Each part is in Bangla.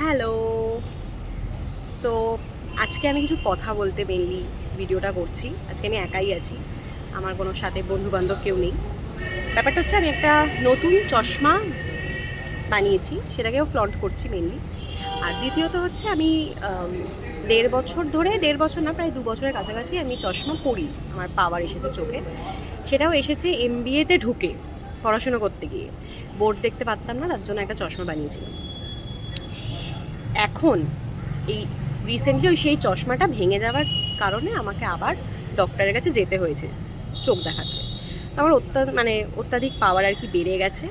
হ্যালো। সো আজকে আমি কিছু কথা বলতে মেনলি ভিডিওটা করছি। আজকে আমি একাই আছি, আমার কোনো সাথে বন্ধুবান্ধব কেউ নেই। ব্যাপারটা হচ্ছে আমি একটা নতুন চশমা বানিয়েছি, সেটাকেও ফ্লন্ট করছি মেনলি। আর দ্বিতীয়ত হচ্ছে আমি 1.5 বছর ধরে, 1.5 বছর না, প্রায় 2 বছরের কাছাকাছি আমি চশমা পরি। আমার পাওয়ার এসেছে চোখে, সেটাও এসেছে MBA-তে ঢুকে পড়াশুনো করতে গিয়ে। বোর্ড দেখতে পারতাম না, তার জন্য একটা চশমা বানিয়েছিলাম। এখন এই রিসেন্টলি সেই চশমাটা ভেঙে যাওয়ার কারণে আমাকে আবার ডক্টরের কাছে যেতে হয়েছে চোখ দেখাতে। আমার অত্যাধিক পাওয়ার আর কি বেড়ে গেছে।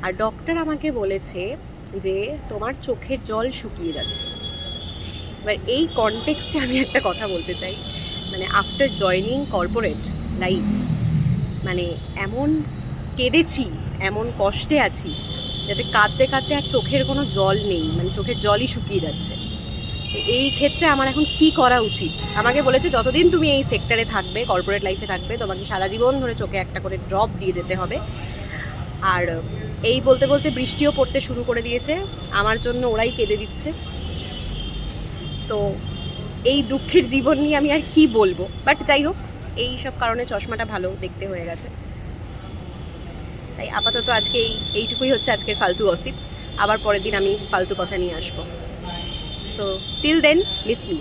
আর ডক্টর আমাকে বলেছে যে তোমার চোখের জল শুকিয়ে যাচ্ছে। এবার এই কনটেক্সটে আমি একটা কথা বলতে চাই, আফটার জয়নিং কর্পোরেট লাইফ, এমন কেঁদেছি, এমন কষ্টে আছি, যাতে কাঁদতে কাঁদতে আর চোখের কোনো জল নেই, চোখের জলই শুকিয়ে যাচ্ছে। এই ক্ষেত্রে আমার এখন কি করা উচিত? আমাকে বলেছে যতদিন তুমি এই সেক্টরে থাকবে, কর্পোরেট লাইফে থাকবে, তোমাকে সারা জীবন ধরে চোখে একটা করে ড্রপ দিয়ে যেতে হবে। আর এই বলতে বলতে বৃষ্টিও পড়তে শুরু করে দিয়েছে, আমার জন্য ওরাই কেঁদে দিচ্ছে। তো এই দুঃখের জীবন নিয়ে আমি আর কি বলবো, বাট যাই হোক, এই সব কারণে চশমাটা ভালো দেখতে হয়ে গেছে। তাই আপাতত আজকে এইটুকুই হচ্ছে আজকের ফালতু গসিপ। আবার পরের দিন আমি ফালতু কথা নিয়ে আসবো। So till then, miss me.